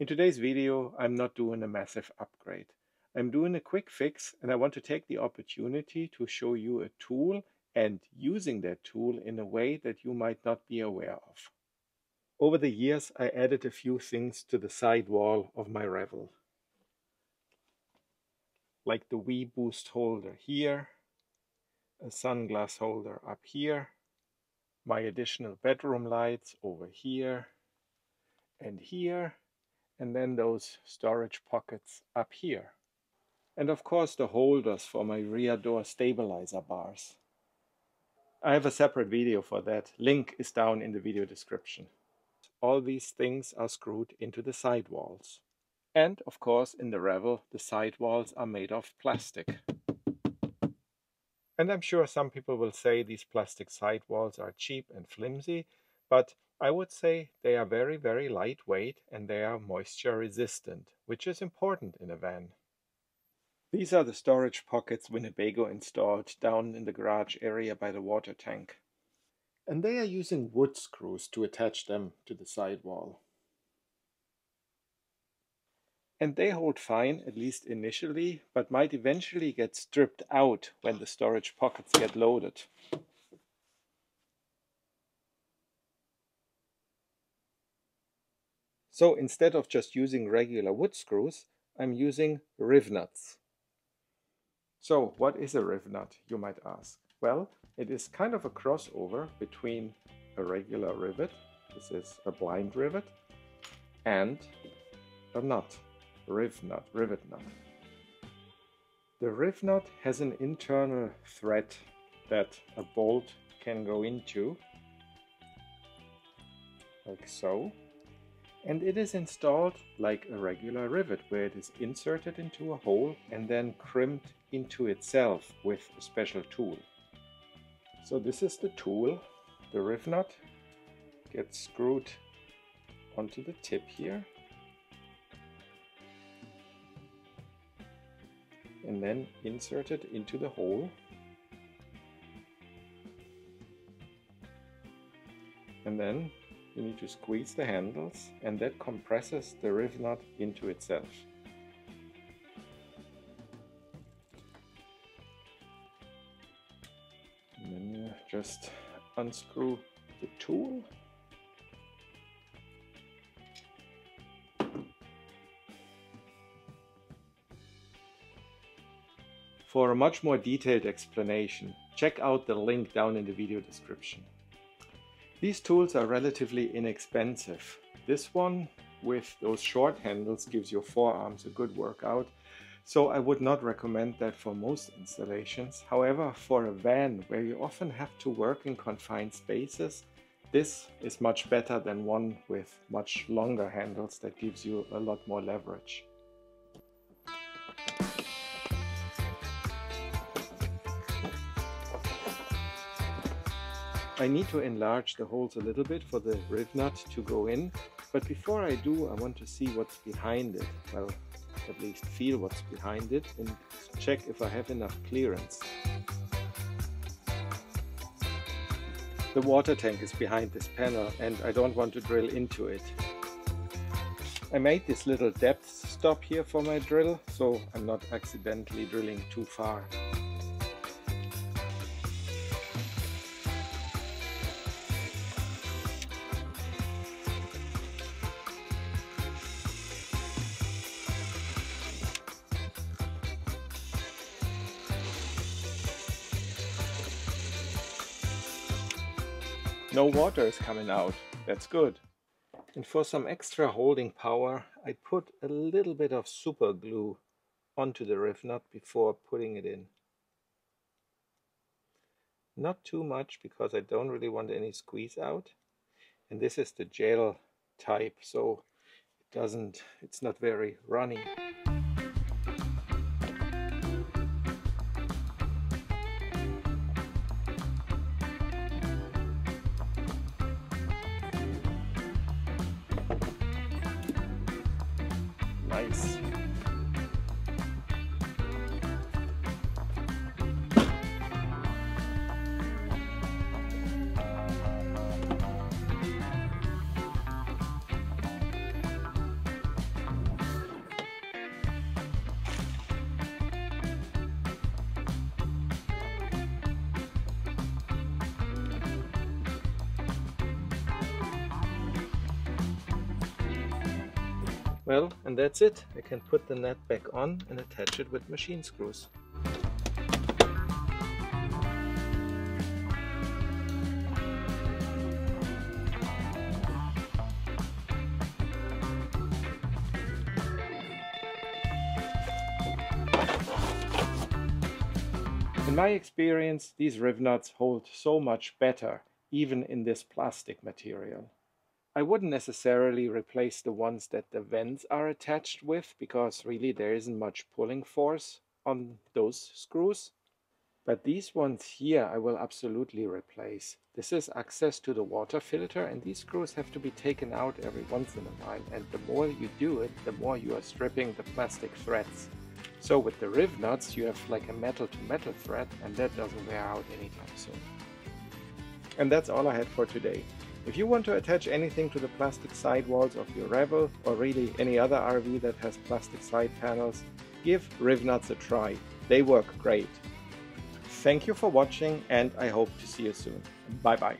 In today's video, I'm not doing a massive upgrade. I'm doing a quick fix, and I want to take the opportunity to show you a tool and using that tool in a way that you might not be aware of. Over the years, I added a few things to the sidewall of my Revel, like the Wii boost holder here, a sunglass holder up here, my additional bedroom lights over here, and then those storage pockets up here. And of course the holders for my rear door stabilizer bars. I have a separate video for that. Link is down in the video description. All these things are screwed into the sidewalls. And of course in the Revel the sidewalls are made of plastic. And I'm sure some people will say these plastic sidewalls are cheap and flimsy, but I would say they are very, very lightweight and they are moisture resistant, which is important in a van. These are the storage pockets Winnebago installed down in the garage area by the water tank. And they are using wood screws to attach them to the sidewall. And they hold fine, at least initially, but might eventually get stripped out when the storage pockets get loaded. So instead of just using regular wood screws, I'm using Rivnuts. So what is a Rivnut, you might ask? Well, it is kind of a crossover between a regular rivet, this is a blind rivet, and a nut, rivet nut. The Rivnut has an internal thread that a bolt can go into, like so. And it is installed like a regular rivet, where it is inserted into a hole and then crimped into itself with a special tool. So this is the tool. The Rivnut gets screwed onto the tip here. And then inserted into the hole. And then you need to squeeze the handles, and that compresses the Rivnut into itself. And then you just unscrew the tool. For a much more detailed explanation, check out the link down in the video description. These tools are relatively inexpensive. This one with those short handles gives your forearms a good workout, so I would not recommend that for most installations. However, for a van where you often have to work in confined spaces, this is much better than one with much longer handles that gives you a lot more leverage. I need to enlarge the holes a little bit for the Rivnut to go in, but before I do, I want to see what's behind it. Well, at least feel what's behind it and check if I have enough clearance. The water tank is behind this panel and I don't want to drill into it. I made this little depth stop here for my drill, so I'm not accidentally drilling too far. No water is coming out, that's good. And for some extra holding power, I put a little bit of super glue onto the Rivnut before putting it in. Not too much, because I don't really want any squeeze out. And this is the gel type, so it's not very runny. Nice. Well, and that's it. I can put the net back on and attach it with machine screws. In my experience, these Rivnuts hold so much better, even in this plastic material. I wouldn't necessarily replace the ones that the vents are attached with, because really there isn't much pulling force on those screws. But these ones here I will absolutely replace. This is access to the water filter, and these screws have to be taken out every once in a while, and the more you do it, the more you are stripping the plastic threads. So with the Rivnuts you have like a metal to metal thread, and that doesn't wear out anytime soon. And that's all I had for today. If you want to attach anything to the plastic sidewalls of your Revel, or really any other RV that has plastic side panels, give Rivnuts a try. They work great. Thank you for watching, and I hope to see you soon. Bye bye.